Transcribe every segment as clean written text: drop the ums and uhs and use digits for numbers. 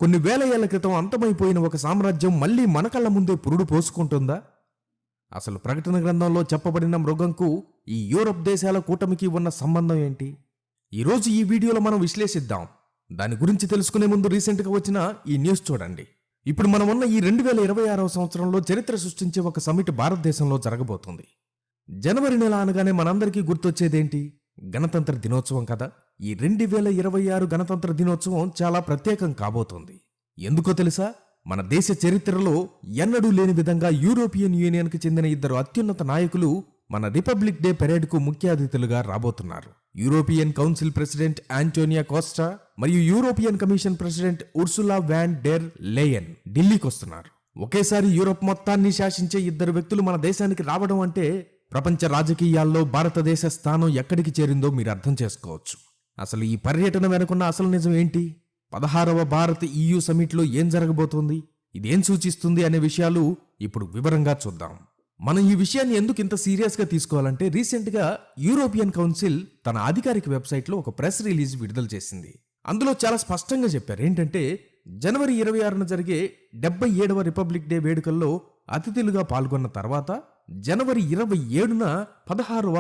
కొన్ని వేల ఏళ్ల క్రితం అంతమైపోయిన ఒక సామ్రాజ్యం మళ్ళీ మన కళ్ళ ముందే పురుడు పోసుకుంటుందా? అసలు ప్రకటన గ్రంథంలో చెప్పబడిన మృగంకు ఈ యూరప్ దేశాల కూటమికి ఉన్న సంబంధం ఏంటి? ఈరోజు ఈ వీడియోలో మనం విశ్లేషిద్దాం. దాని గురించి తెలుసుకునే ముందు రీసెంట్గా వచ్చిన ఈ న్యూస్ చూడండి. ఇప్పుడు మనం ఉన్న ఈ 2026వ సంవత్సరంలో చరిత్ర సృష్టించే ఒక సమిట్ భారతదేశంలో జరగబోతుంది. జనవరి నెల అనగానే మనందరికీ గుర్తొచ్చేదేంటి? గణతంత్ర దినోత్సవం కదా. ఈ 2026 గణతంత్ర దినోత్సవం చాలా ప్రత్యేకం కాబోతోంది. ఎందుకో తెలుసా? మన దేశ చరిత్రలో ఎన్నడూ లేని విధంగా యూరోపియన్ యూనియన్కి చెందిన ఇద్దరు అత్యున్నత నాయకులు మన రిపబ్లిక్ డే పెరేడ్కు ముఖ్య అతిథులుగా రాబోతున్నారు. European council president Antonio Costa మరియు European commission president Ursula von der Leyen ఢిల్లీకి వస్తున్నారు. ఒకేసారి యూరోప్ మొత్తాన్ని శాసించే ఇద్దరు వ్యక్తులు మన దేశానికి రావడం అంటే ప్రపంచ రాజకీయాల్లో భారతదేశ స్థానం ఎక్కడికి చేరిందో మీరు అర్థం చేసుకోవచ్చు. అసలు ఈ పర్యటన వెనుకున్న అసలు నిజం ఏంటి? 16వ భారత్ EU సమిట్లో ఏం జరగబోతోంది? ఇదేం సూచిస్తుంది అనే విషయాలు ఇప్పుడు వివరంగా చూద్దాం. మనం ఈ విషయాన్ని ఎందుకు ఇంత సీరియస్గా తీసుకోవాలంటే, రీసెంట్గా యూరోపియన్ కౌన్సిల్ తన అధికారిక వెబ్సైట్లో ఒక ప్రెస్ రిలీజ్ విడుదల చేసింది. అందులో చాలా స్పష్టంగా చెప్పారు. ఏంటంటే, జనవరి 26న జరిగే 77వ రిపబ్లిక్ డే వేడుకల్లో అతిథులుగా పాల్గొన్న తర్వాత జనవరి 27న 16వ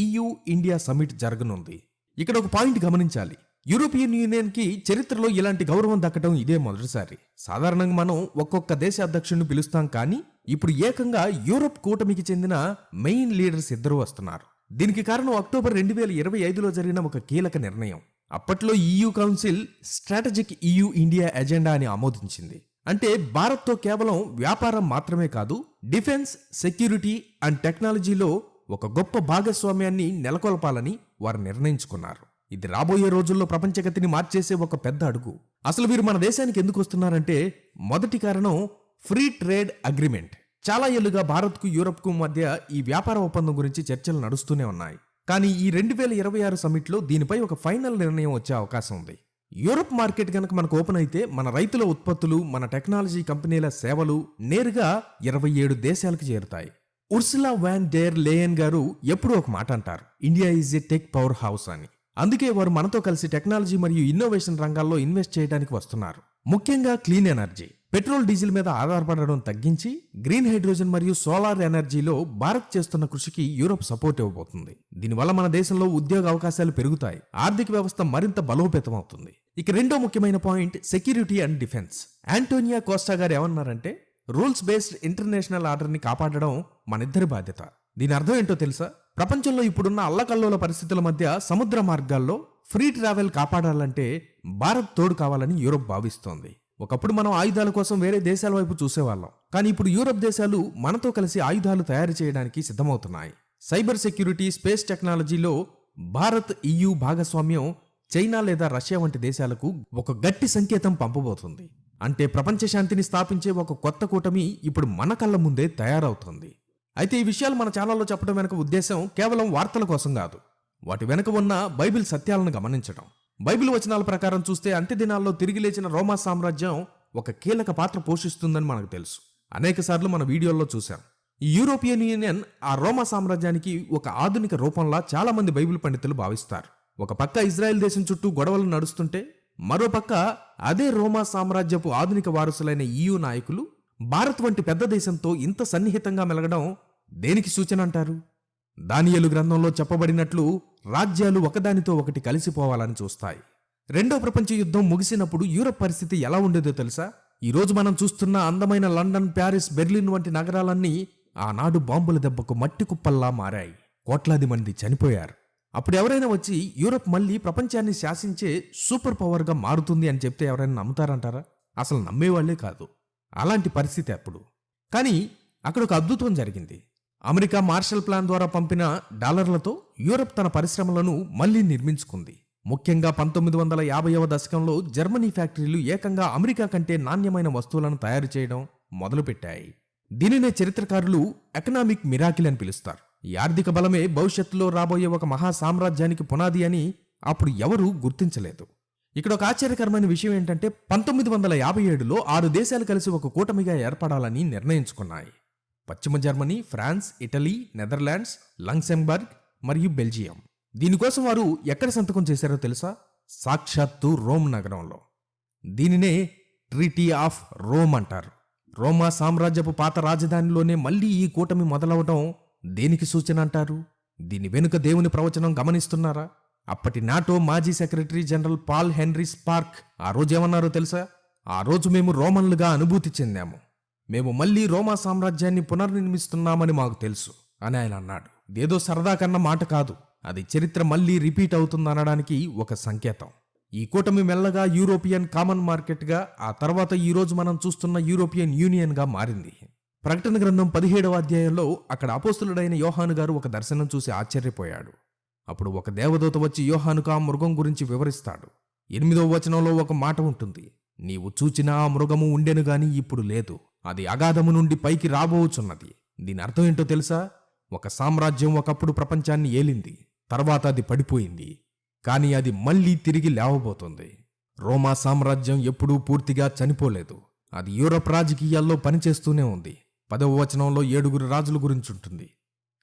EU ఇండియా సమిట్ జరగనుంది. ఇక్కడ ఒక పాయింట్ గమనించాలి. యూరోపియన్ యూనియన్కి చరిత్రలో ఇలాంటి గౌరవం దక్కడం ఇదే మొదటిసారి. సాధారణంగా మనం ఒక్కొక్క దేశ అధ్యక్షుడిని పిలుస్తాం, కానీ ఇప్పుడు ఏకంగా యూరోప్ కూటమికి చెందిన మెయిన్ లీడర్స్ ఇద్దరు వస్తున్నారు. దీనికి కారణం అక్టోబర్ 2025లో జరిగిన ఒక కీలక నిర్ణయం. అప్పట్లో EU council strategic EU India agenda అని ఆమోదించింది. అంటే భారత్తో కేవలం వ్యాపారం మాత్రమే కాదు, డిఫెన్స్, సెక్యూరిటీ అండ్ టెక్నాలజీలో ఒక గొప్ప భాగస్వామ్యాన్ని నెలకొల్పాలని వారు నిర్ణయించుకున్నారు. ఇది రాబోయే రోజుల్లో ప్రపంచగతిని మార్చేసే ఒక పెద్ద అడుగు. అసలు వీరు మన దేశానికి ఎందుకు వస్తున్నారంటే, మొదటి కారణం ఫ్రీ ట్రేడ్ అగ్రిమెంట్. చాలా ఏళ్లుగా భారత్కు యూరప్కు మధ్య ఈ వ్యాపార ఒప్పందం గురించి చర్చలు నడుస్తూనే ఉన్నాయి. కానీ ఈ 2026 సమిట్లో దీనిపై ఒక ఫైనల్ నిర్ణయం వచ్చే అవకాశం ఉంది. యూరప్ మార్కెట్ గనక మనకు ఓపెన్ అయితే మన రైతుల ఉత్పత్తులు, మన టెక్నాలజీ కంపెనీల సేవలు నేరుగా 27 దేశాలకు చేరుతాయి. ఉర్సులా వాన్ డెర్ లేయన్ గారు ఎప్పుడూ ఒక మాట అంటారు, India is a tech power house అని. అందుకే వారు మనతో కలిసి టెక్నాలజీ మరియు ఇన్నోవేషన్ రంగాల్లో ఇన్వెస్ట్ చేయడానికి వస్తున్నారు. ముఖ్యంగా క్లీన్ ఎనర్జీ, పెట్రోల్, డీజిల్ మీద ఆధారపడడం తగ్గించి గ్రీన్ హైడ్రోజన్ మరియు సోలార్ ఎనర్జీలో భారత్ చేస్తున్న కృషికి యూరోప్ సపోర్ట్ ఇవ్వబోతుంది. దీనివల్ల మన దేశంలో ఉద్యోగ అవకాశాలు పెరుగుతాయి, ఆర్థిక వ్యవస్థ మరింత బలోపేతం అవుతుంది. ఇక రెండో ముఖ్యమైన point security and defence. Antonio Costa గారు ఏమన్నారంటే, రూల్స్ బేస్డ్ ఇంటర్నేషనల్ ఆర్డర్ని కాపాడడం మనిద్దరి బాధ్యత. దీని అర్థం ఏంటో తెలుసా? ప్రపంచంలో ఇప్పుడున్న అల్లకల్లోల పరిస్థితుల మధ్య సముద్ర మార్గాల్లో ఫ్రీ ట్రావెల్ కాపాడాలంటే భారత్ తోడు కావాలని యూరోప్ భావిస్తోంది. ఒకప్పుడు మనం ఆయుధాల కోసం వేరే దేశాల వైపు చూసేవాళ్ళం, కానీ ఇప్పుడు యూరోప్ దేశాలు మనతో కలిసి ఆయుధాలు తయారు చేయడానికి సిద్ధమవుతున్నాయి. సైబర్ సెక్యూరిటీ, స్పేస్ టెక్నాలజీలో భారత్ EU భాగస్వామ్యం చైనా లేదా రష్యా వంటి దేశాలకు ఒక గట్టి సంకేతం పంపబోతుంది. అంటే ప్రపంచ శాంతిని స్థాపించే ఒక కొత్త కూటమి ఇప్పుడు మన కళ్ళ ముందే తయారవుతుంది. అయితే ఈ విషయాలు మన ఛానల్లో చెప్పడం వెనక ఉద్దేశం కేవలం వార్తల కోసం కాదు, వాటి వెనక ఉన్న బైబిల్ సత్యాలను గమనించడం. బైబిల్ వచనాల ప్రకారం చూస్తే అంత్య దినాల్లో తిరిగి లేచిన రోమా సామ్రాజ్యం ఒక కీలక పాత్ర పోషిస్తుందని మనకు తెలుసు. అనేక సార్లు మన వీడియోల్లో చూసాం. ఈ యూరోపియన్ యూనియన్ ఆ రోమా సామ్రాజ్యానికి ఒక ఆధునిక రూపంలా చాలా మంది బైబిల్ పండితులు భావిస్తారు. ఒక పక్క ఇజ్రాయెల్ దేశం చుట్టూ గొడవలు నడుస్తుంటే, మరో పక్క అదే రోమా సామ్రాజ్యపు ఆధునిక వారసులైన EU నాయకులు భారత్ వంటి పెద్ద దేశంతో ఇంత సన్నిహితంగా మెలగడం దేనికి సూచన అంటారు? దానియేలు గ్రంథంలో చెప్పబడినట్లు రాజ్యాలు ఒకదానితో ఒకటి కలిసిపోవాలని చూస్తాయి. రెండో ప్రపంచ యుద్ధం ముగిసినప్పుడు యూరప్ పరిస్థితి ఎలా ఉండేదో తెలుసా? ఈరోజు మనం చూస్తున్న అందమైన లండన్, ప్యారిస్, బెర్లిన్ వంటి నగరాలన్నీ ఆనాడు బాంబుల దెబ్బకు మట్టి కుప్పల్లా మారాయి. కోట్లాది మంది చనిపోయారు. అప్పుడు ఎవరైనా వచ్చి యూరప్ మళ్ళీ ప్రపంచాన్ని శాసించే సూపర్ పవర్గా మారుతుంది అని చెప్తే ఎవరైనా నమ్ముతారంటారా? అసలు నమ్మేవాళ్లే కాదు. అలాంటి పరిస్థితి అప్పుడు. కానీ అక్కడ ఒక అద్భుతం జరిగింది. అమెరికా మార్షల్ ప్లాన్ ద్వారా పంపిన డాలర్లతో యూరప్ తన పరిశ్రమలను మళ్లీ నిర్మించుకుంది. ముఖ్యంగా 1950వ దశకంలో జర్మనీ ఫ్యాక్టరీలు ఏకంగా అమెరికా కంటే నాణ్యమైన వస్తువులను తయారు చేయడం మొదలుపెట్టాయి. దీనినే చరిత్రకారులు ఎకనామిక్ మిరాకిల్ అని పిలుస్తారు. ఈ ఆర్థిక బలమే భవిష్యత్తులో రాబోయే ఒక మహా సామ్రాజ్యానికి పునాది అని అప్పుడు ఎవరూ గుర్తించలేదు. ఇక్కడ ఒక ఆశ్చర్యకరమైన విషయం ఏంటంటే, 1957లో 6 దేశాలు కలిసి ఒక కూటమిగా ఏర్పడాలని నిర్ణయించుకున్నాయి. పశ్చిమ Germany, France, Italy, Netherlands, Luxembourg మరియు బెల్జియం. దీనికోసం వారు ఎక్కడ సంతకం చేశారో తెలుసా? సాక్షాత్తు రోమ్ నగరంలో. దీనినే ట్రీటీ ఆఫ్ రోమ్ అంటారు. రోమా సామ్రాజ్యపు పాత రాజధానిలోనే మళ్ళీ ఈ కూటమి మొదలవడం దేనికి సూచన అంటారు? దీని వెనుక దేవుని ప్రవచనం గమనిస్తున్నారా? అప్పటి నాటో మాజీ secretary general Paul Henri Spaak ఆ రోజు ఏమన్నారో తెలుసా? ఆ రోజు మేము రోమన్లుగా అనుభూతి చెందాము. మేము మళ్ళీ రోమా సామ్రాజ్యాన్ని పునర్నిర్మిస్తున్నామని మాకు తెలుసు అని ఆయన అన్నాడు. ఇదేదో సరదా కన్న మాట కాదు, అది చరిత్ర మళ్ళీ రిపీట్ అవుతుందనడానికి ఒక సంకేతం. ఈ కూటమి మెల్లగా యూరోపియన్ కామన్ మార్కెట్గా, ఆ తర్వాత ఈరోజు మనం చూస్తున్న యూరోపియన్ యూనియన్గా మారింది. ప్రకటన గ్రంథం 17వ అధ్యాయంలో అక్కడ అపోస్తులుడైన యోహాను గారు ఒక దర్శనం చూసి ఆశ్చర్యపోయాడు. అప్పుడు ఒక దేవదూత వచ్చి యోహానుకు ఆ మృగం గురించి వివరిస్తాడు. 8వ వచనంలో ఒక మాట ఉంటుంది, నీవు చూచిన ఆ మృగము ఉండెను గాని ఇప్పుడు లేదు, అది అగాధము నుండి పైకి రాబోచున్నది. దీని అర్థం ఏంటో తెలుసా? ఒక సామ్రాజ్యం ఒకప్పుడు ప్రపంచాన్ని ఏలింది, తర్వాత అది పడిపోయింది, కానీ అది మళ్ళీ తిరిగి లేవబోతుంది. రోమా సామ్రాజ్యం ఎప్పుడూ పూర్తిగా చనిపోలేదు, అది యూరప్ రాజకీయాల్లో పనిచేస్తూనే ఉంది. 10వ వచనంలో 7 రాజుల గురించి ఉంటుంది.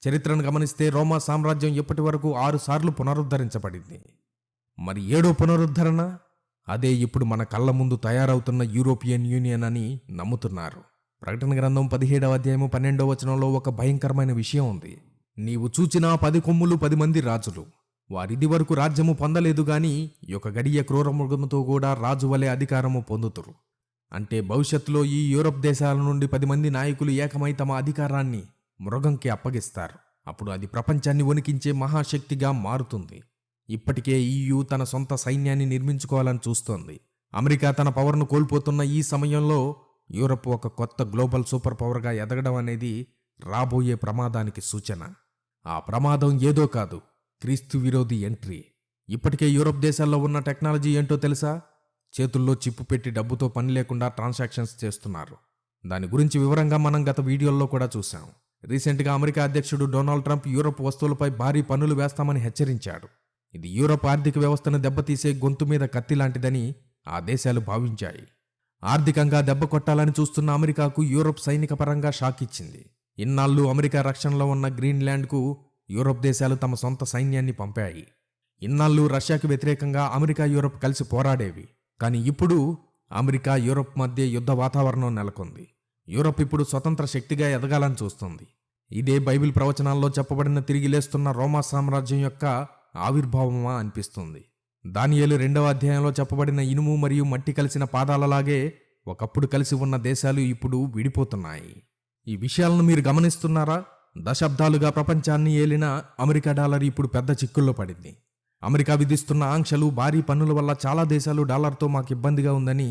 చరిత్రను గమనిస్తే రోమా సామ్రాజ్యం ఇప్పటి వరకు 6 సార్లు పునరుద్ధరించబడింది. మరి 7వ పునరుద్ధరణ అదే ఇప్పుడు మన కళ్ళ ముందు తయారవుతున్న యూరోపియన్ యూనియన్ అని నమ్ముతున్నారు. ప్రకటన గ్రంథం 17వ అధ్యాయము 12వ వచనంలో ఒక భయంకరమైన విషయం ఉంది. నీవు చూచిన 10 కొమ్ములు 10 మంది రాజులు, వారిది వరకు రాజ్యము పొందలేదు గాని ఒక గడియ క్రూర మృగముతో కూడా రాజు వలె అధికారము పొందుతురు. అంటే భవిష్యత్తులో ఈ యూరప్ దేశాల నుండి 10 మంది నాయకులు ఏకమై తమ అధికారాన్ని మృగంకి అప్పగిస్తారు. అప్పుడు అది ప్రపంచాన్ని వణికించే మహాశక్తిగా మారుతుంది. ఇప్పటికే EU తన సొంత సైన్యాన్ని నిర్మించుకోవాలని చూస్తోంది. అమెరికా తన పవర్ను కోల్పోతున్న ఈ సమయంలో యూరప్ ఒక కొత్త గ్లోబల్ సూపర్ పవర్గా ఎదగడం అనేది రాబోయే ప్రమాదానికి సూచన. ఆ ప్రమాదం ఏదో కాదు, క్రీస్తు విరోధి ఎంట్రీ. ఇప్పటికే యూరప్ దేశాల్లో ఉన్న టెక్నాలజీ ఏంటో తెలుసా? చేతుల్లో చిప్పు పెట్టి డబ్బుతో పని లేకుండా ట్రాన్సాక్షన్స్ చేస్తున్నారు. దాని గురించి వివరంగా మనం గత వీడియోల్లో కూడా చూశాం. రీసెంట్గా అమెరికా అధ్యక్షుడు డొనాల్డ్ ట్రంప్ యూరప్ వస్తువులపై భారీ పన్నులు వేస్తామని హెచ్చరించాడు. ఇది యూరప్ ఆర్థిక వ్యవస్థను దెబ్బతీసే గొంతు మీద కత్తి లాంటిదని ఆ దేశాలు భావించాయి. ఆర్థికంగా దెబ్బ కొట్టాలని చూస్తున్న అమెరికాకు యూరప్ సైనిక పరంగా షాక్ ఇచ్చింది. ఇన్నాళ్ళు అమెరికా రక్షణలో ఉన్న గ్రీన్లాండ్కు యూరప్ దేశాలు తమ సొంత సైన్యాన్ని పంపాయి. ఇన్నాళ్ళు రష్యాకు వ్యతిరేకంగా అమెరికా యూరప్ కలిసి పోరాడేవి. కానీ ఇప్పుడు అమెరికా యూరప్ మధ్య యుద్ధ వాతావరణం నెలకొంది. యూరప్ ఇప్పుడు స్వతంత్ర శక్తిగా ఎదగాలని చూస్తుంది. ఇదే బైబిల్ ప్రవచనాల్లో చెప్పబడిన తిరిగి లేస్తున్న రోమా సామ్రాజ్యం యొక్క ఆవిర్భావమా అనిపిస్తుంది. దానియేలు 2వ అధ్యాయంలో చెప్పబడిన ఇనుము మరియు మట్టి కలిసిన పాదాలలాగే ఒకప్పుడు కలిసి ఉన్న దేశాలు ఇప్పుడు విడిపోతున్నాయి. ఈ విషయాలను మీరు గమనిస్తున్నారా? దశాబ్దాలుగా ప్రపంచాన్ని ఏలిన అమెరికా డాలర్ ఇప్పుడు పెద్ద చిక్కుల్లో పడింది. అమెరికా విధిస్తున్న ఆంక్షలు, భారీ పన్నుల వల్ల చాలా దేశాలు డాలర్తో మాకు ఇబ్బందిగా ఉందని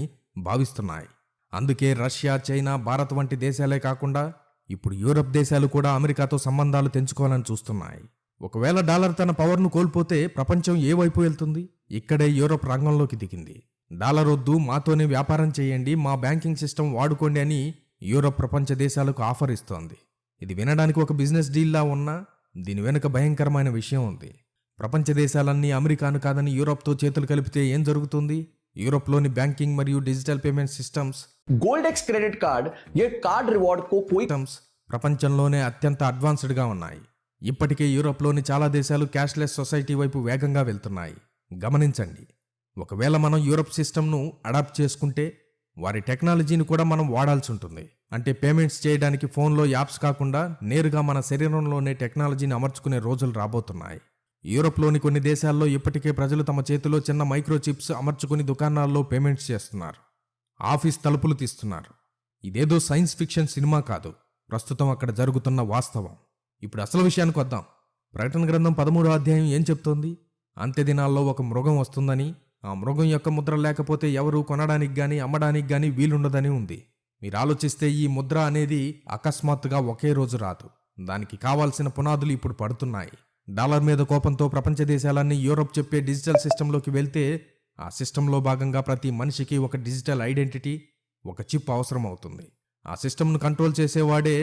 భావిస్తున్నాయి. అందుకే రష్యా, చైనా, భారత్ వంటి దేశాలే కాకుండా ఇప్పుడు యూరప్ దేశాలు కూడా అమెరికాతో సంబంధాలు తెంచుకోవాలని చూస్తున్నాయి. ఒకవేళ డాలర్ తన పవర్ను కోల్పోతే ప్రపంచం ఏ వైపు వెళ్తుంది? ఇక్కడే యూరప్ రంగంలోకి దిగింది. డాలర్ వద్దు, మాతోనే వ్యాపారం చేయండి, మా బ్యాంకింగ్ సిస్టమ్ వాడుకోండి అని యూరప్ ప్రపంచ దేశాలకు ఆఫర్ ఇస్తోంది. ఇది వినడానికి ఒక బిజినెస్ డీల్లా ఉన్నా దీని వెనుక భయంకరమైన విషయం ఉంది. ప్రపంచ దేశాలన్నీ అమెరికాను కాదని యూరప్తో చేతులు కలిపితే ఏం జరుగుతుంది? యూరప్లోని బ్యాంకింగ్ మరియు digital payment systems, Goldex credit card, ये कार्ड रिवॉर्ड को कोई ప్రపంచంలోనే అత్యంత అడ్వాన్స్డ్గా ఉన్నాయి. ఇప్పటికే యూరప్లోని చాలా దేశాలు క్యాష్లెస్ సొసైటీ వైపు వేగంగా వెళ్తున్నాయి. గమనించండి, ఒకవేళ మనం యూరప్ సిస్టమ్ను అడాప్ట్ చేసుకుంటే వారి టెక్నాలజీని కూడా మనం వాడాల్సి ఉంటుంది. అంటే పేమెంట్స్ చేయడానికి ఫోన్లో యాప్స్ కాకుండా నేరుగా మన శరీరంలోనే టెక్నాలజీని అమర్చుకునే రోజులు రాబోతున్నాయి. యూరప్లోని కొన్ని దేశాల్లో ఇప్పటికే ప్రజలు తమ చేతిలో చిన్న మైక్రోచిప్స్ అమర్చుకుని దుకాణాల్లో పేమెంట్స్ చేస్తున్నారు, ఆఫీస్ తలుపులు తీస్తున్నారు. ఇదేదో సైన్స్ ఫిక్షన్ సినిమా కాదు, ప్రస్తుతం అక్కడ జరుగుతున్న వాస్తవం. ఇప్పుడు అసలు విషయానికి వద్దాం. ప్రకటన గ్రంథం 13వ అధ్యాయం ఏం చెప్తోంది? అంత్య దినాల్లో ఒక మృగం వస్తుందని, ఆ మృగం యొక్క ముద్ర లేకపోతే ఎవరు కొనడానికి గాని అమ్మడానికి గాని వీలుండదని ఉంది. మీరు ఆలోచిస్తే ఈ ముద్ర అనేది అకస్మాత్తుగా ఒకే రోజు రాదు. దానికి కావాల్సిన పునాదులు ఇప్పుడు పడుతున్నాయి. డాలర్ మీద కోపంతో ప్రపంచ దేశాలన్నీ యూరప్ చెప్పే డిజిటల్ సిస్టంలోకి వెళ్తే ఆ సిస్టంలో భాగంగా ప్రతి మనిషికి ఒక డిజిటల్ ఐడెంటిటీ, ఒక చిప్ అవసరం అవుతుంది. ఆ సిస్టమ్ను కంట్రోల్ చేసేవాడే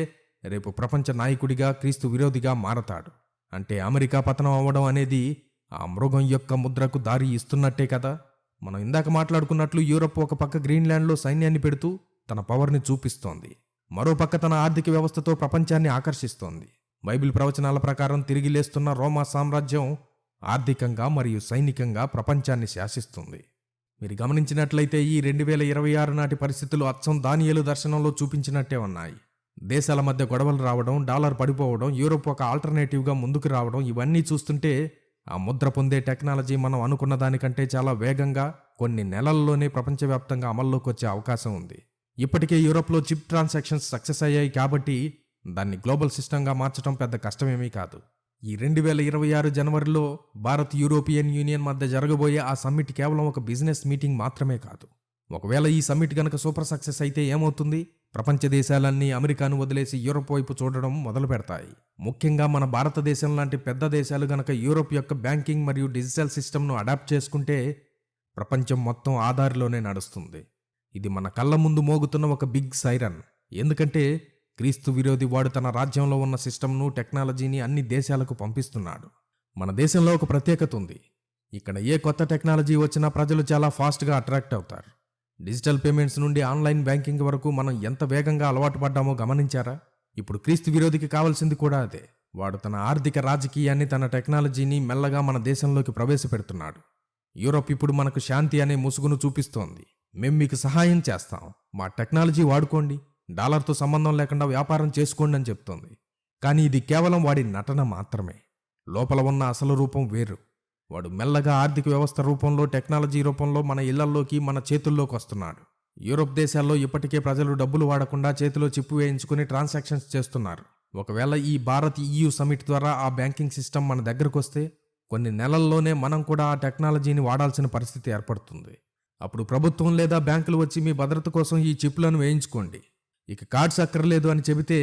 రేపు ప్రపంచ నాయకుడిగా, క్రీస్తు విరోధిగా మారతాడు. అంటే అమెరికా పతనం అవ్వడం అనేది ఆ మృగం యొక్క ముద్రకు దారి ఇస్తున్నట్టే కదా. మనం ఇందాక మాట్లాడుకున్నట్లు యూరప్ ఒక పక్క గ్రీన్లాండ్లో సైన్యాన్ని పెడుతూ తన పవర్ని చూపిస్తోంది, మరో పక్క తన ఆర్థిక వ్యవస్థతో ప్రపంచాన్ని ఆకర్షిస్తోంది. బైబిల్ ప్రవచనాల ప్రకారం తిరిగి లేస్తున్న రోమా సామ్రాజ్యం ఆర్థికంగా మరియు సైనికంగా ప్రపంచాన్ని శాసిస్తుంది. మీరు గమనించినట్లయితే ఈ 2026 నాటి పరిస్థితులు అచ్చం దానియేలు దర్శనంలో చూపించినట్టే ఉన్నాయి. దేశాల మధ్య గొడవలు రావడం, డాలర్ పడిపోవడం, యూరోప్ ఒక ఆల్టర్నేటివ్గా ముందుకు రావడం, ఇవన్నీ చూస్తుంటే ఆ ముద్ర పొందే టెక్నాలజీ మనం అనుకున్న దానికంటే చాలా వేగంగా కొన్ని నెలల్లోనే ప్రపంచవ్యాప్తంగా అమల్లోకి వచ్చే అవకాశం ఉంది. ఇప్పటికే యూరోప్లో చిప్ ట్రాన్సాక్షన్స్ సక్సెస్ అయ్యాయి కాబట్టి దాన్ని గ్లోబల్ సిస్టంగా మార్చడం పెద్ద కష్టమేమీ కాదు. ఈ 2026 జనవరిలో భారత్ యూరోపియన్ యూనియన్ మధ్య జరగబోయే ఆ సమ్మిట్ కేవలం ఒక బిజినెస్ మీటింగ్ మాత్రమే కాదు. ఒకవేళ ఈ సమ్మిట్ గనక సూపర్ సక్సెస్ అయితే ఏమవుతుంది? ప్రపంచ దేశాలన్నీ అమెరికాను వదిలేసి యూరోప్ వైపు చూడడం మొదలు పెడతాయి. ముఖ్యంగా మన భారతదేశం లాంటి పెద్ద దేశాలు గనక యూరోప్ యొక్క బ్యాంకింగ్ మరియు డిజిటల్ సిస్టమ్ను అడాప్ట్ చేసుకుంటే ప్రపంచం మొత్తం ఆధారిలోనే నడుస్తుంది. ఇది మన కళ్ళ ముందు మోగుతున్న ఒక బిగ్ సైరన్. ఎందుకంటే క్రీస్తు విరోధి వాడు తన రాజ్యంలో ఉన్న సిస్టమ్ను, టెక్నాలజీని అన్ని దేశాలకు పంపిస్తున్నాడు. మన దేశంలో ఒక ప్రత్యేకత ఉంది. ఇక్కడ ఏ కొత్త టెక్నాలజీ వచ్చినా ప్రజలు చాలా ఫాస్ట్గా అట్రాక్ట్ అవుతారు. డిజిటల్ పేమెంట్స్ నుండి ఆన్లైన్ బ్యాంకింగ్ వరకు మనం ఎంత వేగంగా అలవాటు పడ్డామో గమనించారా? ఇప్పుడు క్రీస్తు విరోధికి కావాల్సింది కూడా అదే. వాడు తన ఆర్థిక రాజకీయాన్ని, తన టెక్నాలజీని మెల్లగా మన దేశంలోకి ప్రవేశపెడుతున్నాడు. యూరోప్ ఇప్పుడు మనకు శాంతి అనే ముసుగును చూపిస్తోంది. మేం మీకు సహాయం చేస్తాం, మా టెక్నాలజీ వాడుకోండి, డాలర్తో సంబంధం లేకుండా వ్యాపారం చేసుకోండి అని చెప్తోంది. కానీ ఇది కేవలం వాడి నటన మాత్రమే. లోపల ఉన్న అసలు రూపం వేరు. వాడు మెల్లగా ఆర్థిక వ్యవస్థ రూపంలో, టెక్నాలజీ రూపంలో మన ఇళ్లల్లోకి, మన చేతుల్లోకి వస్తున్నాడు. యూరోప్ దేశాల్లో ఇప్పటికే ప్రజలు డబ్బులు వాడకుండా చేతిలో చిప్పు వేయించుకుని ట్రాన్సాక్షన్స్ చేస్తున్నారు. ఒకవేళ ఈ భారత్ EU సమిట్ ద్వారా ఆ బ్యాంకింగ్ సిస్టమ్ మన దగ్గరకు వస్తే కొన్ని నెలల్లోనే మనం కూడా ఆ టెక్నాలజీని వాడాల్సిన పరిస్థితి ఏర్పడుతుంది. అప్పుడు ప్రభుత్వం లేదా బ్యాంకులు వచ్చి మీ భద్రత కోసం ఈ చిప్లను వేయించుకోండి, ఇక కార్డ్స్ అక్కర్లేదు అని చెబితే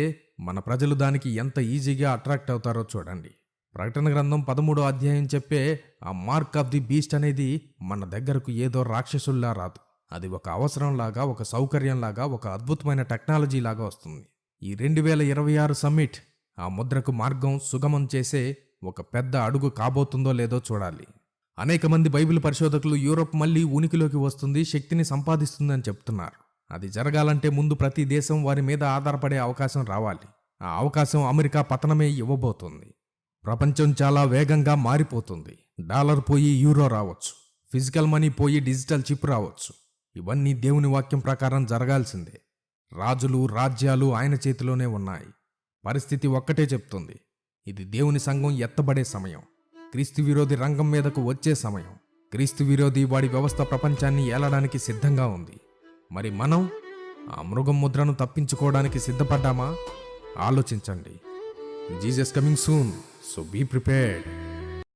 మన ప్రజలు దానికి ఎంత ఈజీగా అట్రాక్ట్ అవుతారో చూడండి. ప్రకటన గ్రంథం 13వ అధ్యాయం చెప్పే ఆ మార్క్ ఆఫ్ ది బీస్ట్ అనేది మన దగ్గరకు ఏదో రాక్షసుల్లా రాదు. అది ఒక అవసరంలాగా, ఒక సౌకర్యంలాగా, ఒక అద్భుతమైన టెక్నాలజీ లాగా వస్తుంది. ఈ 2026 సమ్మిట్ ఆ ముద్రకు మార్గం సుగమం చేసే ఒక పెద్ద అడుగు కాబోతుందో లేదో చూడాలి. అనేక మంది బైబిల్ పరిశోధకులు యూరోప్ మళ్ళీ ఉనికిలోకి వస్తుంది, శక్తిని సంపాదిస్తుందని చెప్తున్నారు. అది జరగాలంటే ముందు ప్రతి దేశం వారి మీద ఆధారపడే అవకాశం రావాలి. ఆ అవకాశం అమెరికా పతనమే ఇవ్వబోతుంది. ప్రపంచం చాలా వేగంగా మారిపోతుంది. డాలర్ పోయి యూరో రావచ్చు, ఫిజికల్ మనీ పోయి డిజిటల్ చిప్ రావచ్చు. ఇవన్నీ దేవుని వాక్యం ప్రకారం జరగాల్సిందే. రాజులు, రాజ్యాలు ఆయన చేతిలోనే ఉన్నాయి. పరిస్థితి ఒక్కటే చెప్తుంది, ఇది దేవుని సంఘం ఎత్తబడే సమయం. క్రీస్తు విరోధి రంగం మీదకు వచ్చే సమయం. క్రీస్తు విరోధి వాడి వ్యవస్థ ప్రపంచాన్ని ఏలడానికి సిద్ధంగా ఉంది. మరి మనం ఆ మృగం ముద్రను తప్పించుకోవడానికి సిద్ధపడ్డామా? ఆలోచించండి. Jesus coming soon, so be prepared.